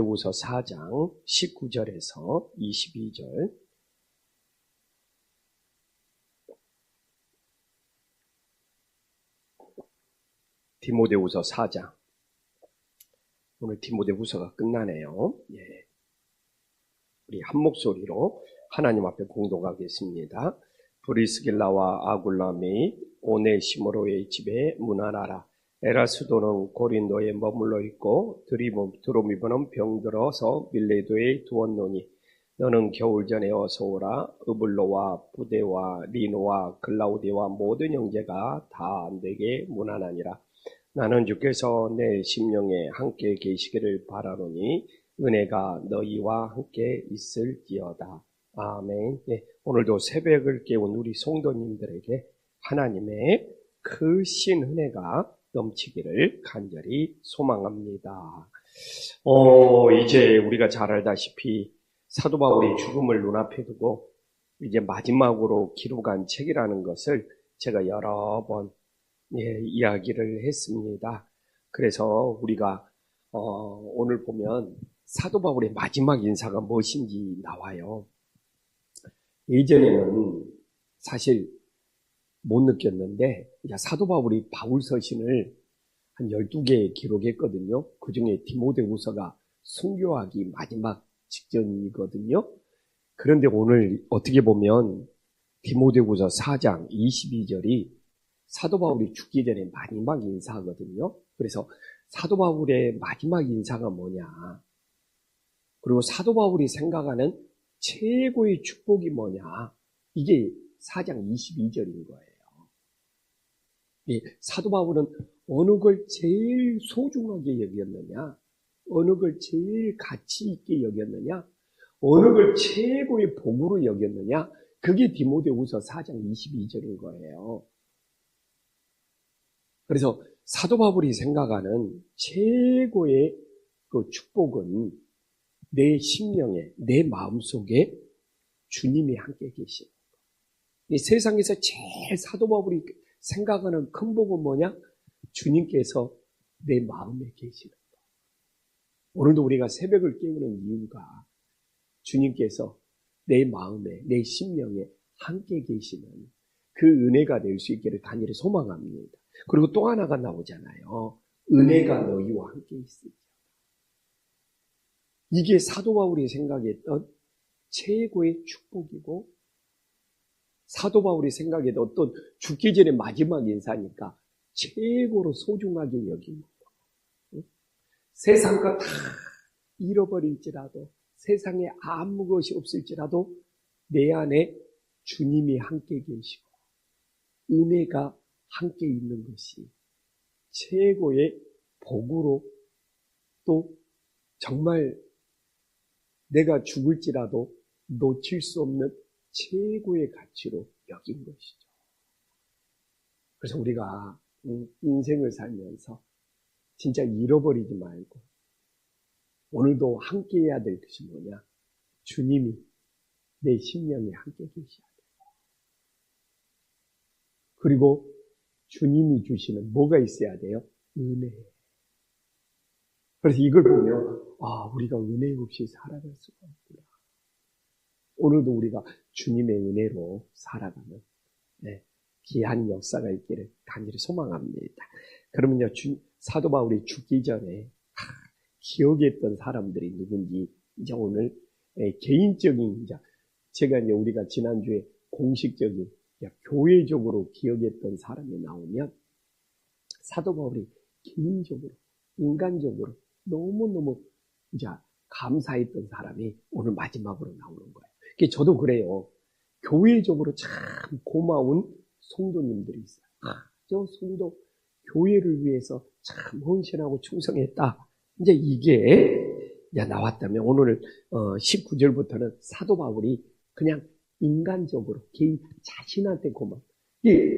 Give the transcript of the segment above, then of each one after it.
디모데후서 4장 19절에서 22절. 디모데후서 4장. 오늘 디모데후서가 끝나네요. 우리 한 목소리로 하나님 앞에 공독하겠습니다. 브리스길라와 아굴라 및 오네시모로의 집에 문안하라. 에라스도는 고린도에 머물러 있고 드로미보는 병들어서 밀레도에 두었노니 너는 겨울 전에 어서 오라. 으블로와 부데와 리노와 글라우디와 모든 형제가 다 안되게 문안하니라. 나는 주께서 내 심령에 함께 계시기를 바라노니 은혜가 너희와 함께 있을지어다. 아멘. 오늘도 새벽을 깨운 우리 성도님들에게 하나님의 크신 은혜가 넘치기를 간절히 소망합니다. 이제 우리가 잘 알다시피 사도 바울이 죽음을 눈앞에 두고 이제 마지막으로 기록한 책이라는 것을 제가 여러 번 이야기를 했습니다. 그래서 우리가 오늘 보면 사도 바울의 마지막 인사가 무엇인지 나와요. 예전에는 사실 못 느꼈는데 사도 바울이 바울 서신을 한 12개 기록했거든요. 그 중에 디모데후서가 순교하기 마지막 직전이거든요. 그런데 오늘 어떻게 보면 디모데후서 4장 22절이 사도 바울이 죽기 전에 마지막 인사거든요. 그래서 사도 바울의 마지막 인사가 뭐냐, 그리고 사도 바울이 생각하는 최고의 축복이 뭐냐, 이게 4장 22절인 거예요. 사도 바울은 어느 걸 제일 소중하게 여겼느냐, 어느 걸 제일 가치 있게 여겼느냐, 어느 걸 최고의 복으로 여겼느냐, 그게 디모데후서 4장 22절인 거예요. 그래서 사도 바울이 생각하는 최고의 그 축복은 내 심령에, 내 마음속에 주님이 함께 계시는 것. 이 세상에서 제일 사도 바울이 생각하는 큰 복은 뭐냐? 주님께서 내 마음에 계시는 것. 오늘도 우리가 새벽을 깨우는 이유가 주님께서 내 마음에, 내 심령에 함께 계시는 그 은혜가 될 수 있기를 간절히 소망합니다. 그리고 또 하나가 나오잖아요. 은혜가 너희와 함께 있으리라. 이게 사도 바울이 생각했던 최고의 축복이고, 사도 바울이 생각했던 어떤 죽기 전에 마지막 인사니까 최고로 소중하게 여긴 거고, 세상 것 다 잃어버릴지라도, 세상에 아무 것이 없을지라도 내 안에 주님이 함께 계시고 은혜가 함께 있는 것이 최고의 복으로, 또 정말 내가 죽을지라도 놓칠 수 없는 최고의 가치로 여긴 것이죠. 그래서 우리가 인생을 살면서 진짜 잃어버리지 말고 오늘도 함께 해야 될 것이 뭐냐? 주님이 내 심령에 함께 계셔야 돼요. 그리고 주님이 주시는 뭐가 있어야 돼요? 은혜. 그래서 이걸 보면 우리가 은혜 없이 살아갈 수가 없구나. 오늘도 우리가 주님의 은혜로 살아가는 귀한 역사가 있기를 간절히 소망합니다. 그러면요, 사도 바울이 죽기 전에 기억했던 사람들이 누군지 이제 오늘 개인적인, 제가 이제 우리가 지난주에 공식적인 교회적으로 기억했던 사람이 나오면 사도 바울이 개인적으로, 인간적으로 너무너무 이제 감사했던 사람이 오늘 마지막으로 나오는 거예요. 저도 그래요. 교회적으로 참 고마운 성도님들이 있어요. 저 성도 교회를 위해서 참 헌신하고 충성했다. 이제 이게 나왔다면 오늘 19절부터는 사도 바울이 그냥 인간적으로 개인 자신한테 고마워.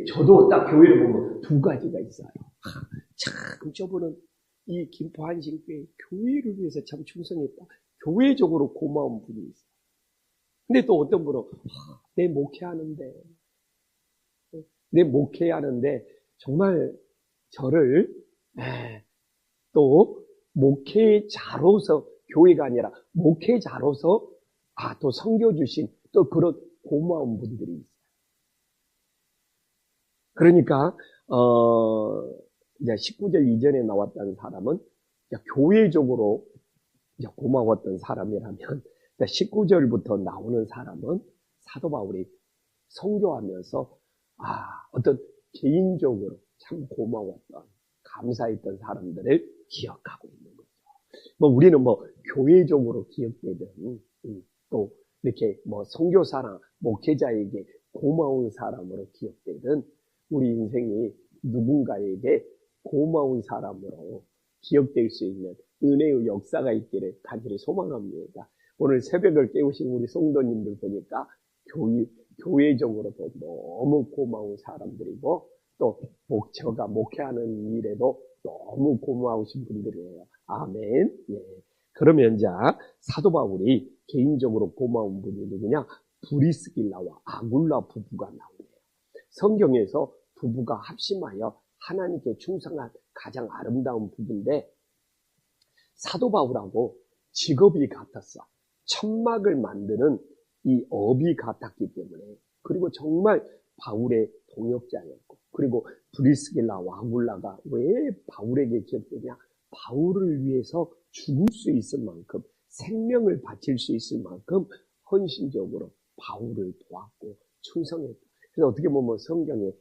저도 딱 교회를 보면 두 가지가 있어요. 참 저분은 이 김포한신교회 교회를 위해서 참 충성했다. 교회적으로 고마운 분이 있어요. 근데 또 어떤 분은 내 목회하는데 정말 저를 또 목회자로서 교회가 아니라 목회자로서 또 섬겨주신 또 그런 고마운 분들이 있어요. 그러니까 이제 19절 이전에 나왔던 사람은 교회적으로 고마웠던 사람이라면 19절부터 나오는 사람은 사도 바울이 선교하면서 어떤 개인적으로 참 고마웠던 감사했던 사람들을 기억하고 있는 거죠. 우리는 교회적으로 기억되든 또 이렇게 선교사나 목회자에게 고마운 사람으로 기억되든 우리 인생이 누군가에게 고마운 사람으로 기억될 수 있는 은혜의 역사가 있기를 간절히 소망합니다. 오늘 새벽을 깨우신 우리 성도님들 보니까 교회적으로도 너무 고마운 사람들이고 또 제가 목회하는 일에도 너무 고마우신 분들이에요. 아멘. 예. 그러면 자 사도 바울이 개인적으로 고마운 분이 누구냐? 브리스길라와 아굴라 부부가 나오네요. 성경에서 부부가 합심하여 하나님께 충성한 가장 아름다운 부부인데 사도 바울하고 직업이 같았어. 천막을 만드는 이 업이 같았기 때문에 그리고 정말 바울의 동역자였고 그리고 브리스길라와 아굴라가 왜 바울에게 기억되냐? 바울을 위해서 죽을 수 있을 만큼 생명을 바칠 수 있을 만큼 헌신적으로 바울을 도왔고 충성했다. 그래서 어떻게 보면 성경에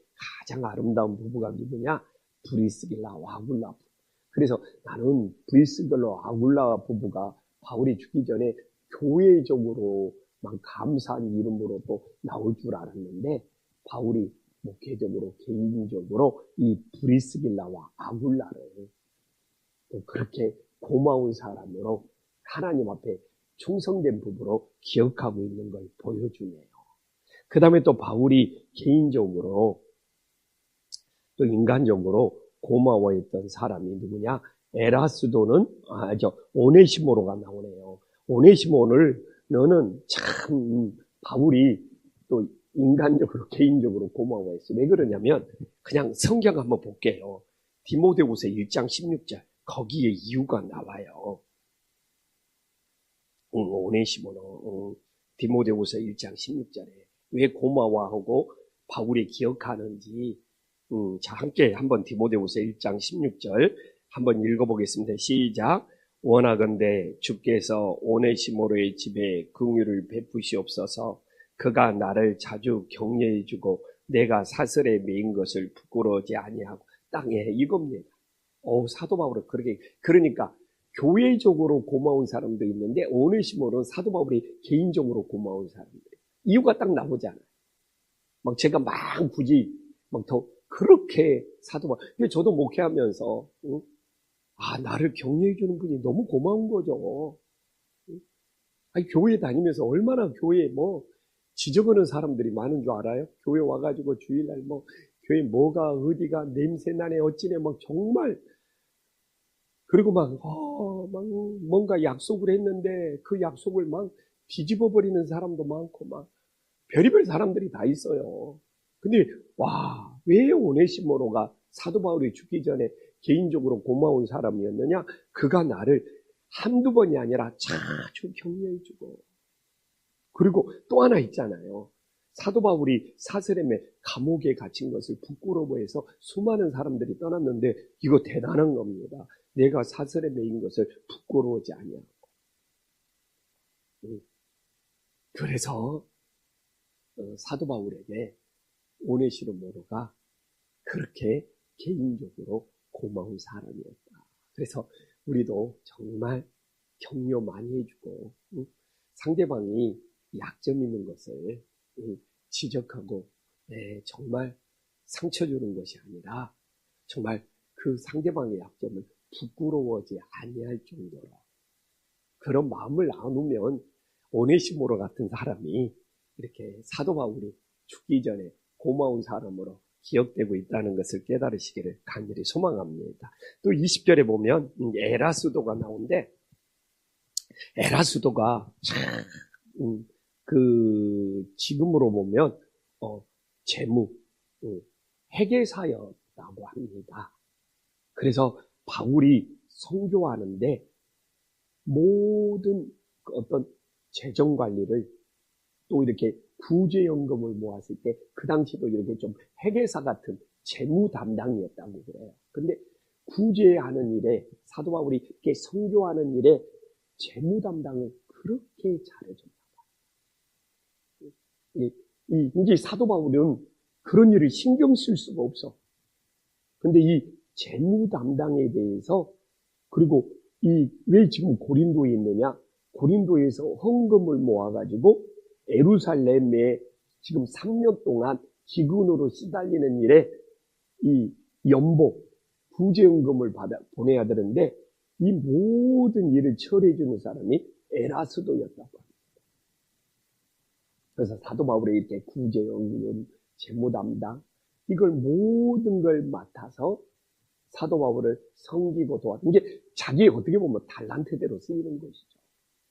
가장 아름다운 부부가 누구냐? 브리스길라와 아굴라 부부. 그래서 나는 브리스길라와 아굴라 부부가 바울이 죽기 전에 교회적으로만 감사한 이름으로 또 나올 줄 알았는데 바울이 목회적으로 개인적으로 이 브리스길라와 아굴라를 또 그렇게 고마운 사람으로 하나님 앞에 충성된 부부로 기억하고 있는 걸 보여주네요. 그 다음에 또 바울이 개인적으로 또 인간적으로 고마워했던 사람이 누구냐? 에라스도는 오네시모로가 나오네요. 오네시모를 너는 참 바울이 또 인간적으로 개인적으로 고마워했어. 왜 그러냐면 그냥 성경 한번 볼게요. 디모데후서 1장 16절 거기에 이유가 나와요. 오네시모는 디모데후서 1장 16절에 왜 고마워하고 바울이 기억하는지 자 함께 한번 디모데후서 1장 16절 한번 읽어보겠습니다. 시작. 원하건대 주께서 오네시모로의 집에 긍휼을 베푸시옵소서. 그가 나를 자주 격려해주고 내가 사슬에 매인 것을 부끄러워하지 아니하고 땅에 이겁니다. 사도 바울은 그러니까 교회적으로 고마운 사람도 있는데 오네시모는 사도 바울이 개인적으로 고마운 사람들. 이유가 딱 나오잖아요. 제가 굳이 더 그렇게 사도 바울. 근데 저도 목회하면서 나를 격려해주는 분이 너무 고마운 거죠. 교회 다니면서 얼마나 교회에 지저거는 사람들이 많은 줄 알아요? 교회 와가지고 주일날 교회 뭐가 어디가 냄새나네 어찌네 정말 그리고 뭔가 약속을 했는데 그 약속을 뒤집어 버리는 사람도 많고 별의별 사람들이 다 있어요. 근데 왜 오네시모로가 사도 바울이 죽기 전에 개인적으로 고마운 사람이었느냐? 그가 나를 한두 번이 아니라 자주 격려해주고 그리고 또 하나 있잖아요. 사도 바울이 사슬엠에 감옥에 갇힌 것을 부끄러워해서 수많은 사람들이 떠났는데 이거 대단한 겁니다. 내가 사슬에 매인 것을 부끄러워하지 아니하고. 그래서 사도 바울에게 오네시모로가 그렇게 개인적으로 고마운 사람이었다. 그래서 우리도 정말 격려 많이 해주고 상대방이 약점 있는 것을 지적하고 정말 상처 주는 것이 아니라 정말 그 상대방의 약점을 부끄러워하지 아니할 정도로 그런 마음을 나누면 오네시모로 같은 사람이 이렇게 사도 바울이 죽기 전에 고마운 사람으로 기억되고 있다는 것을 깨달으시기를 간절히 소망합니다. 또 20절에 보면 에라스도가 나오는데 에라스도가 지금으로 보면 재무 회계사였다고 합니다. 그래서 바울이 선교하는데 모든 그 어떤 재정 관리를 또 이렇게 구제연금을 모았을 때 그 당시도 이렇게 좀 회계사 같은 재무 담당이었다고 그래요. 근데 구제하는 일에 사도 바울이 이렇게 선교하는 일에 재무 담당을 그렇게 잘해줬나 봐요. 이제 사도 바울은 그런 일을 신경 쓸 수가 없어. 근데 이 재무 담당에 대해서 그리고 왜 지금 고린도에 있느냐? 고린도에서 헌금을 모아가지고 예루살렘에 지금 3년 동안 기근으로 시달리는 일에 이 연보, 구제연금을 보내야 되는데 이 모든 일을 처리해주는 사람이 에라스도였다고 합니다. 그래서 사도 바울의 이렇게 구제연금, 재무 담당 이걸 모든 걸 맡아서 사도 바울을 섬기고 도와준 게 자기 어떻게 보면 달란트대로 쓰이는 것이죠.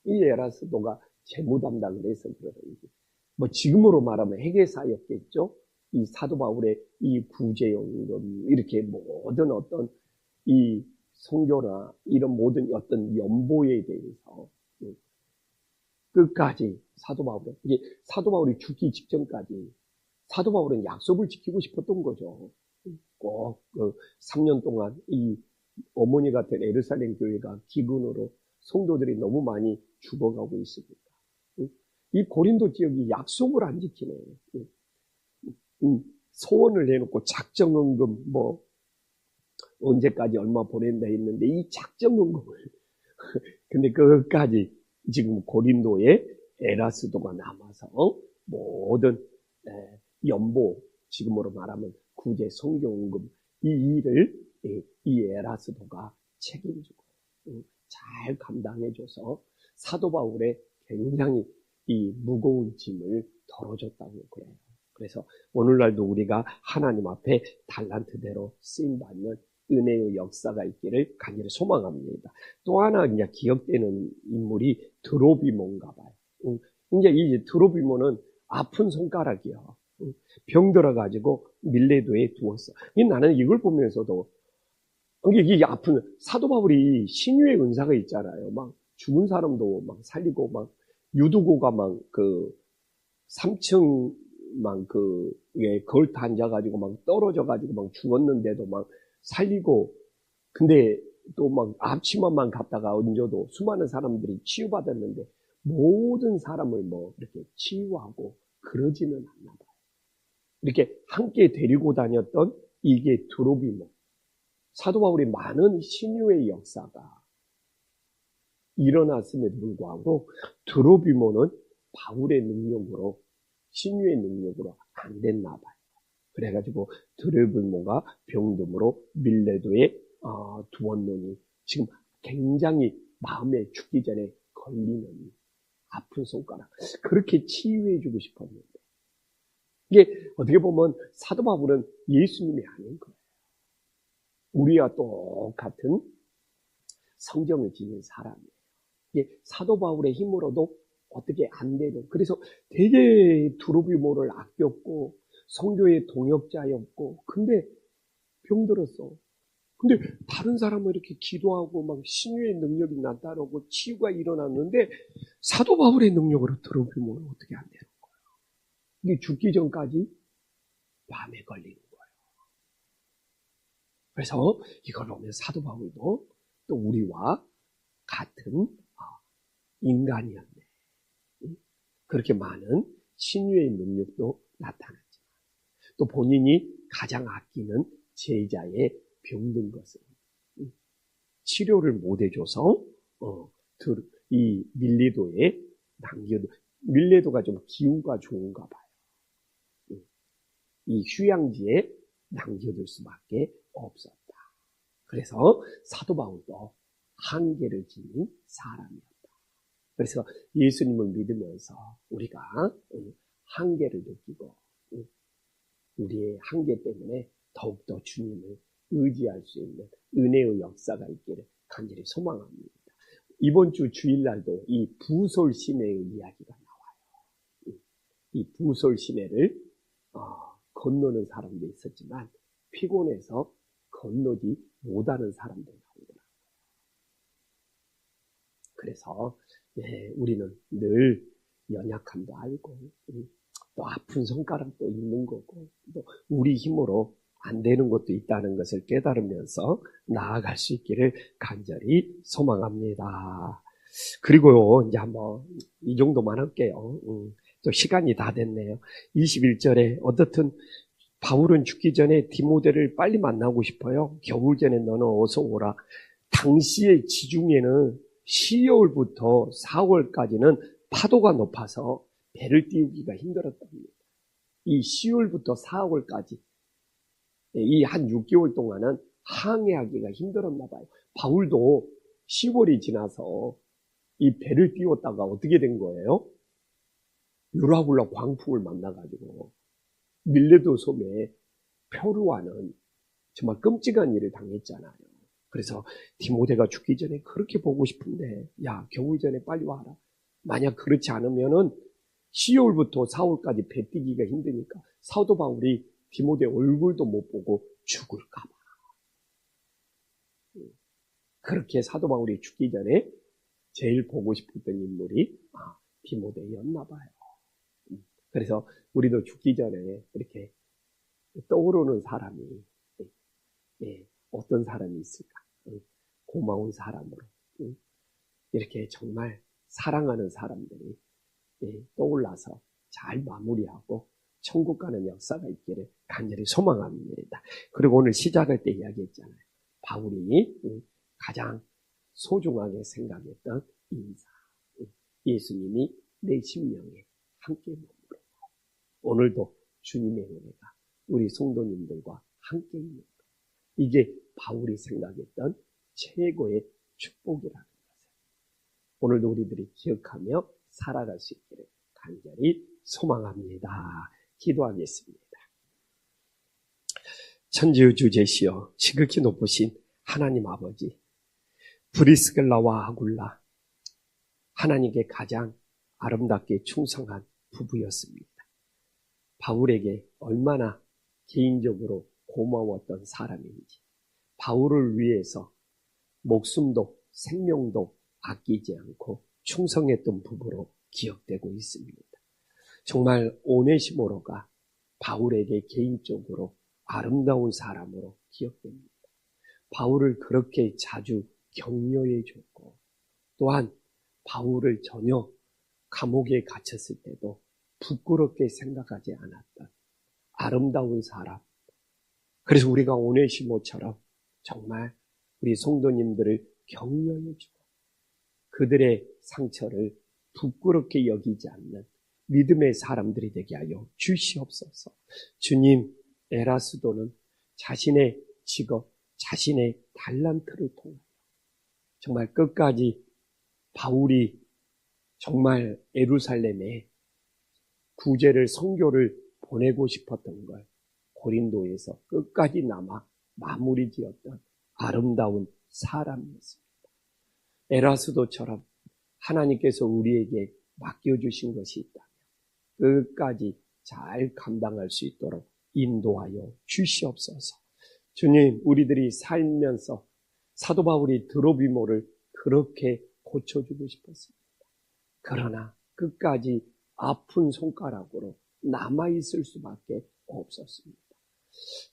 이 에라스도가 재무 담당을 해서 그러는지 뭐 지금으로 말하면 회계사였겠죠. 이 사도 바울의 이 구제연금 이렇게 모든 어떤 이 선교나 이런 모든 어떤 연보에 대해서 끝까지 사도 바울은 이게 사도 바울이 죽기 직전까지 사도 바울은 약속을 지키고 싶었던 거죠. 꼭 3년 동안 이 어머니 같은 예루살렘 교회가 기근으로 성도들이 너무 많이 죽어가고 있으니까 이 고린도 지역이 약속을 안 지키네. 소원을 해놓고 작정헌금 뭐 언제까지 얼마 보낸다 했는데 이 작정헌금을 근데 끝까지 지금 고린도에 에라스도가 남아서 모든 연보 지금으로 말하면 구제 선교헌금 이 일을 이 에라스도가 책임지고 잘 감당해줘서 사도 바울의 굉장히 이 무거운 짐을 덜어줬다고 그래요. 그래서 오늘날도 우리가 하나님 앞에 달란트대로 쓰임받는 은혜의 역사가 있기를 간절히 소망합니다. 또 하나 이제 기억되는 인물이 드로비몬가 봐요. 이제 이 드로비몬은 아픈 손가락이요. 병 들어가지고 밀레도에 두었어. 나는 이걸 보면서도 이게 아픈 사도 바울이 신유의 은사가 있잖아요. 막 죽은 사람도 막 살리고 막 유두고가 막 그 3층 막 걸터 앉아가지고 막 떨어져가지고 막 죽었는데도 막 살리고 근데 또 막 앞치마만 갖다가 얹어도 수많은 사람들이 치유받았는데 모든 사람을 뭐 이렇게 치유하고 그러지는 않나 봐요. 이렇게 함께 데리고 다녔던 이게 드로비몬. 사도 바울이 많은 신유의 역사가 일어났음에도 불구하고 드로비몬은 바울의 능력으로 신유의 능력으로 안 됐나 봐요. 그래가지고 드로비몬가 병듦으로 밀레도에 두었노니 지금 굉장히 마음에 죽기 전에 걸리는 아픈 손가락 그렇게 치유해주고 싶었는데 이게 어떻게 보면 사도 바울은 예수님이 아닌 거예요. 우리와 똑같은 성경을 지닌 사람이에요. 이게 사도 바울의 힘으로도 어떻게 안 되는 그래서 되게 드로비모를 아꼈고 성교의 동역자였고 근데 병들었어. 근데 다른 사람은 이렇게 기도하고 막 신유의 능력이 나타나고 치유가 일어났는데 사도 바울의 능력으로 드로비모는 어떻게 안 되는 거예요. 이게 죽기 전까지 밤에 걸리는 거예요. 그래서 이걸 보면 사도 바울도 또 우리와 같은 인간이었네. 그렇게 많은 신유의 능력도 나타났지만 또 본인이 가장 아끼는 제자의 병든 것을 치료를 못 해줘서 이 밀레도에 남겨도 밀레도가 좀 기후가 좋은가 봐요. 이 휴양지에 남겨둘 수밖에 없었다. 그래서 사도 바울도 한계를 지닌 사람이었다. 그래서 예수님을 믿으면서 우리가 한계를 느끼고 우리의 한계 때문에 더욱더 주님을 의지할 수 있는 은혜의 역사가 있기를 간절히 소망합니다. 이번 주 주일날도 이 부솔 시내의 이야기가 나와요. 이 부솔 시내를 건너는 사람도 있었지만 피곤해서 건너지 못하는 사람도 나오더라고요. 그래서 우리는 늘 연약함도 알고 또 아픈 손가락도 있는 거고 또 우리 힘으로 안 되는 것도 있다는 것을 깨달으면서 나아갈 수 있기를 간절히 소망합니다. 그리고요, 이제 이 정도만 할게요. 또 시간이 다 됐네요. 21절에 어떻든 바울은 죽기 전에 디모데를 빨리 만나고 싶어요. 겨울 전에 너는 어서 오라. 당시의 지중해는 12월부터 4월까지는 파도가 높아서 배를 띄우기가 힘들었답니다. 이 10월부터 4월까지 이 한 6개월 동안은 항해하기가 힘들었나 봐요. 바울도 10월이 지나서 이 배를 띄웠다가 어떻게 된 거예요? 유라굴라 광풍을 만나가지고 밀레도 섬에 표류하는 정말 끔찍한 일을 당했잖아요. 그래서 디모데가 죽기 전에 그렇게 보고 싶은데 야, 겨울 전에 빨리 와라. 만약 그렇지 않으면은 10월부터 4월까지 배 뛰기가 힘드니까 사도 바울이 디모데 얼굴도 못 보고 죽을까 봐. 그렇게 사도 바울이 죽기 전에 제일 보고 싶었던 인물이 디모데였나 봐요. 그래서 우리도 죽기 전에 이렇게 떠오르는 사람이 어떤 사람이 있을까? 고마운 사람으로 이렇게 정말 사랑하는 사람들이 떠올라서 잘 마무리하고 천국 가는 역사가 있기를 간절히 소망합니다. 그리고 오늘 시작할 때 이야기했잖아요. 바울이 가장 소중하게 생각했던 인사. 예수님이 내 심령에 함께 머물러. 오늘도 주님의 은혜가 우리 성도님들과 함께 있는 것. 이게 바울이 생각했던 최고의 축복이라는 것을 오늘도 우리들이 기억하며 살아갈 수 있기를 간절히 소망합니다. 기도하겠습니다. 천지의 주시여 지극히 높으신 하나님 아버지, 브리스길라와 아굴라 하나님께 가장 아름답게 충성한 부부였습니다. 바울에게 얼마나 개인적으로 고마웠던 사람인지, 바울을 위해서 목숨도 생명도 아끼지 않고 충성했던 부부로 기억되고 있습니다. 정말 오네시모로가 바울에게 개인적으로 아름다운 사람으로 기억됩니다. 바울을 그렇게 자주 격려해 줬고 또한 바울을 전혀 감옥에 갇혔을 때도 부끄럽게 생각하지 않았던 아름다운 사람. 그래서 우리가 오네시모처럼 정말 우리 성도님들을 격려해 주고 그들의 상처를 부끄럽게 여기지 않는 믿음의 사람들이 되게 하여 주시옵소서. 주님, 에라스도는 자신의 직업, 자신의 달란트를 통하여 정말 끝까지 바울이 정말 예루살렘에 구제를 선교를 보내고 싶었던 걸 고린도에서 끝까지 남아 마무리 지었던 아름다운 사람이었습니다. 에라스도처럼 하나님께서 우리에게 맡겨주신 것이 있다면 끝까지 잘 감당할 수 있도록 인도하여 주시옵소서. 주님, 우리들이 살면서 사도 바울이 드로비모를 그렇게 고쳐주고 싶었습니다. 그러나 끝까지 아픈 손가락으로 남아있을 수밖에 없었습니다.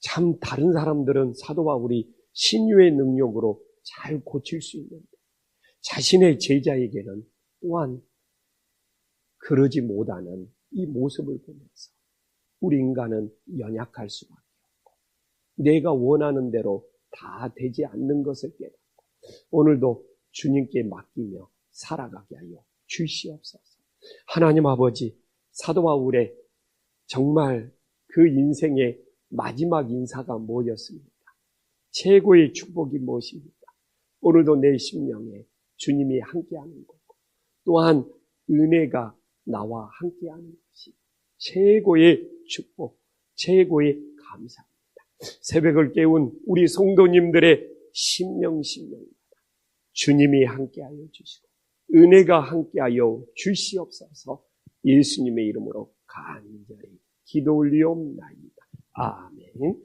참 다른 사람들은 사도 바울이 신유의 능력으로 잘 고칠 수 있는데 자신의 제자에게는 또한 그러지 못하는 이 모습을 보면서 우리 인간은 연약할 수밖에 없고 내가 원하는 대로 다 되지 않는 것을 깨닫고 오늘도 주님께 맡기며 살아가게 하여 주시옵소서. 하나님 아버지, 사도 바울의 정말 그 인생의 마지막 인사가 뭐였습니까? 최고의 축복이 무엇입니까? 오늘도 내 심령에 주님이 함께하는 거고 또한 은혜가 나와 함께하는 것이 최고의 축복, 최고의 감사입니다. 새벽을 깨운 우리 성도님들의 심령마다 주님이 함께하여 주시고 은혜가 함께하여 주시옵소서. 예수님의 이름으로 간절히 기도 올리옵나이다. 아멘.